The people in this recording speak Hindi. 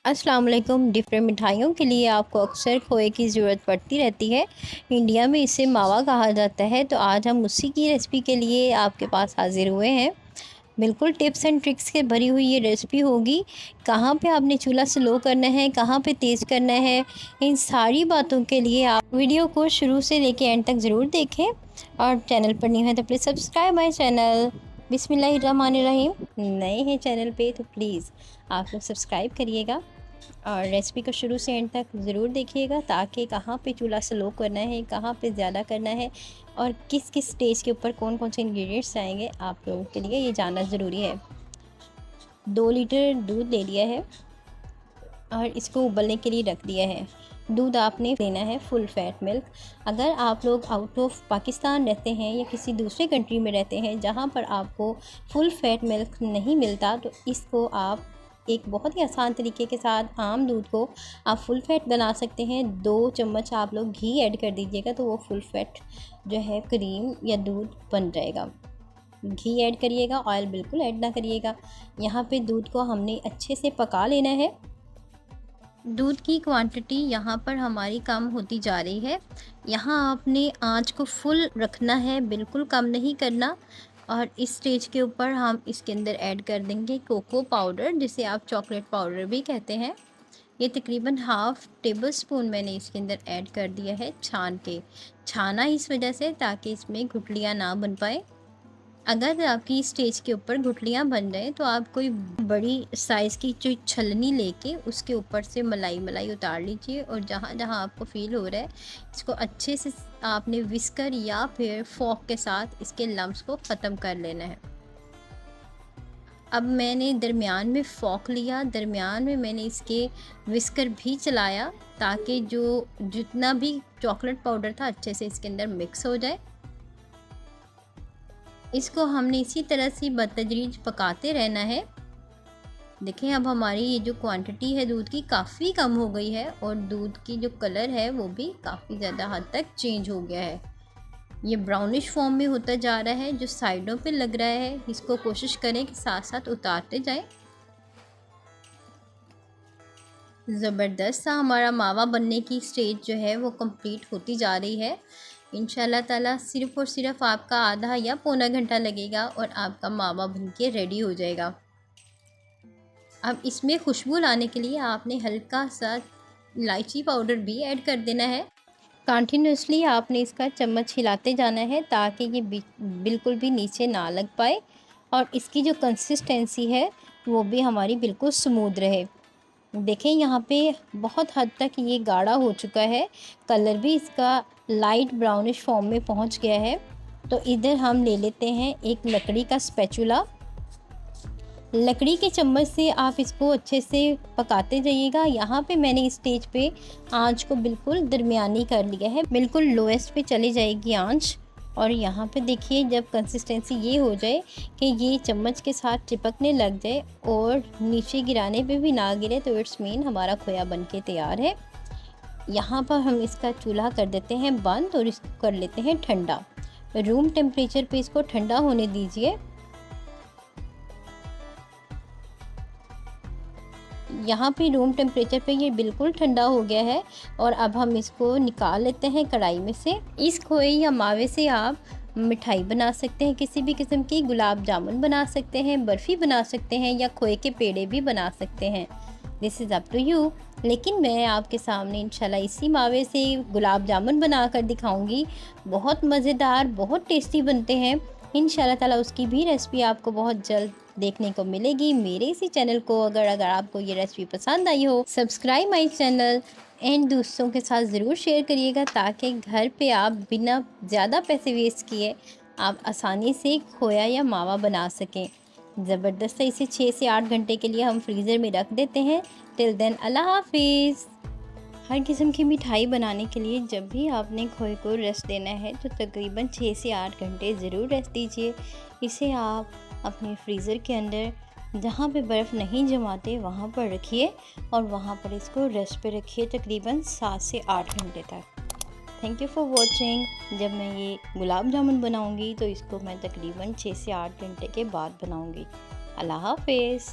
अस्सलाम वालेकुम। डिफरेंट मिठाइयों के लिए आपको अक्सर खोए की ज़रूरत पड़ती रहती है। इंडिया में इसे मावा कहा जाता है। तो आज हम उसी की रेसिपी के लिए आपके पास हाज़िर हुए हैं। बिल्कुल टिप्स एंड ट्रिक्स से भरी हुई ये रेसिपी होगी। कहाँ पे आपने चूल्हा स्लो करना है, कहाँ पे तेज़ करना है, इन सारी बातों के लिए आप वीडियो को शुरू से लेके एंड तक ज़रूर देखें। और चैनल पर न्यू है तो प्लीज़ सब्सक्राइब माई चैनल। बिस्मिल्लाहिर्रहमानिर्रहीम। नए हैं चैनल पे तो प्लीज़ आप लोग सब्सक्राइब करिएगा और रेसिपी को शुरू से एंड तक ज़रूर देखिएगा, ताकि कहाँ पे चूल्हा स्लो करना है, कहाँ पे ज़्यादा करना है और किस किस स्टेज के ऊपर कौन कौन से इंग्रेडिएंट्स आएंगे आप लोगों के लिए ये जानना ज़रूरी है। 2 लीटर दूध ले लिया है और इसको उबलने के लिए रख दिया है। दूध आपने लेना है फुल फैट मिल्क। अगर आप लोग आउट ऑफ पाकिस्तान रहते हैं या किसी दूसरे कंट्री में रहते हैं जहाँ पर आपको फुल फैट मिल्क नहीं मिलता, तो इसको आप एक बहुत ही आसान तरीके के साथ आम दूध को आप फुल फैट बना सकते हैं। 2 चम्मच आप लोग घी ऐड कर दीजिएगा तो वो फुल फैट जो है क्रीम या दूध बन जाएगा। घी ऐड करिएगा, ऑयल बिल्कुल ऐड ना करिएगा। यहाँ पे दूध को हमने अच्छे से पका लेना है। दूध की क्वांटिटी यहाँ पर हमारी कम होती जा रही है। यहाँ आपने आंच को फुल रखना है, बिल्कुल कम नहीं करना। और इस स्टेज के ऊपर हम इसके अंदर ऐड कर देंगे कोको पाउडर, जिसे आप चॉकलेट पाउडर भी कहते हैं। ये तकरीबन हाफ़ टेबल स्पून मैंने इसके अंदर ऐड कर दिया है छान के। छाना इस वजह से ताकि इसमें गुठलियाँ ना बन पाए। अगर आपकी स्टेज के ऊपर गुठलियाँ बन जाए तो आप कोई बड़ी साइज़ की जो छलनी लेके उसके ऊपर से मलाई मलाई उतार लीजिए और जहाँ जहाँ आपको फ़ील हो रहा है इसको अच्छे से आपने विस्कर या फिर फोक के साथ इसके लम्स को ख़त्म कर लेना है। अब मैंने दरमियान में फोक लिया, दरमियान में मैंने इसके विस्कर भी चलाया ताकि जो जितना भी चॉकलेट पाउडर था अच्छे से इसके अंदर मिक्स हो जाए। इसको हमने इसी तरह से बतदरीज पकाते रहना है। देखें अब हमारी ये जो क्वांटिटी है दूध की काफ़ी कम हो गई है और दूध की जो कलर है वो भी काफ़ी ज़्यादा हद तक चेंज हो गया है। ये ब्राउनिश फॉर्म में होता जा रहा है। जो साइडों पे लग रहा है इसको कोशिश करें कि साथ साथ उतारते जाएं। ज़बरदस्त सा हमारा मावा बनने की स्टेज जो है वो कंप्लीट होती जा रही है। इंशाल्लाह ताला सिर्फ़ और सिर्फ आपका आधा या पौना घंटा लगेगा और आपका मावा बनके रेडी हो जाएगा। अब इसमें खुशबू लाने के लिए आपने हल्का सा इलायची पाउडर भी ऐड कर देना है। कंटिन्यूसली आपने इसका चम्मच हिलाते जाना है ताकि ये बिल्कुल भी नीचे ना लग पाए और इसकी जो कंसिस्टेंसी है वो भी हमारी बिल्कुल स्मूथ रहे। देखें यहाँ पे बहुत हद तक ये गाढ़ा हो चुका है, कलर भी इसका लाइट ब्राउनिश फॉर्म में पहुँच गया है। तो इधर हम ले लेते हैं एक लकड़ी का स्पैचुला। लकड़ी के चम्मच से आप इसको अच्छे से पकाते जाइएगा। यहाँ पे मैंने इस स्टेज पे आंच को बिल्कुल दरमियानी कर लिया है, बिल्कुल लोएस्ट पे चली जाएगी आंच। और यहाँ पे देखिए जब कंसिस्टेंसी ये हो जाए कि ये चम्मच के साथ चिपकने लग जाए और नीचे गिराने पे भी ना गिरे तो इट्स मीन हमारा खोया बन के तैयार है। यहाँ पर हम इसका चूल्हा कर देते हैं बंद और इसको कर लेते हैं ठंडा। रूम टेम्परेचर पे इसको ठंडा होने दीजिए। यहाँ पे रूम टेम्परेचर पे ये बिल्कुल ठंडा हो गया है और अब हम इसको निकाल लेते हैं कढ़ाई में से। इस खोए या मावे से आप मिठाई बना सकते हैं, किसी भी किस्म की गुलाब जामुन बना सकते हैं, बर्फ़ी बना सकते हैं या खोए के पेड़े भी बना सकते हैं। This is up to you. लेकिन मैं आपके सामने इंशाल्लाह इसी मावे से गुलाब जामुन बना कर दिखाऊँगी। बहुत मज़ेदार, बहुत टेस्टी बनते हैं। इंशाल्लाह ताला उसकी भी रेसिपी आपको बहुत जल्द देखने को मिलेगी मेरे इसी चैनल को। अगर आपको ये रेसिपी पसंद आई हो, सब्सक्राइब माई चैनल एंड दोस्तों के साथ ज़रूर शेयर करिएगा ताकि घर पे आप बिना ज़्यादा पैसे वेस्ट किए आप आसानी से खोया या मावा बना सकें। ज़बरदस्त है। इसे 6 से 8 घंटे के लिए हम फ्रीज़र में रख देते हैं। टिल देन अल्लाह हाफिज़। हर किस्म की मिठाई बनाने के लिए जब भी आपने खोए को रेस्ट देना है तो तकरीबन 6 से 8 घंटे ज़रूर रेस्ट दीजिए। इसे आप अपने फ्रीज़र के अंदर जहाँ पे बर्फ़ नहीं जमाते वहाँ पर रखिए और वहाँ पर इसको रेस्ट पे रखिए तकरीबन 7 से 8 घंटे तक। Thank you for watching. जब मैं ये गुलाब जामुन बनाऊँगी तो इसको मैं तकरीबन 6 से 8 घंटे के बाद बनाऊँगी। अल्लाह हाफिज़।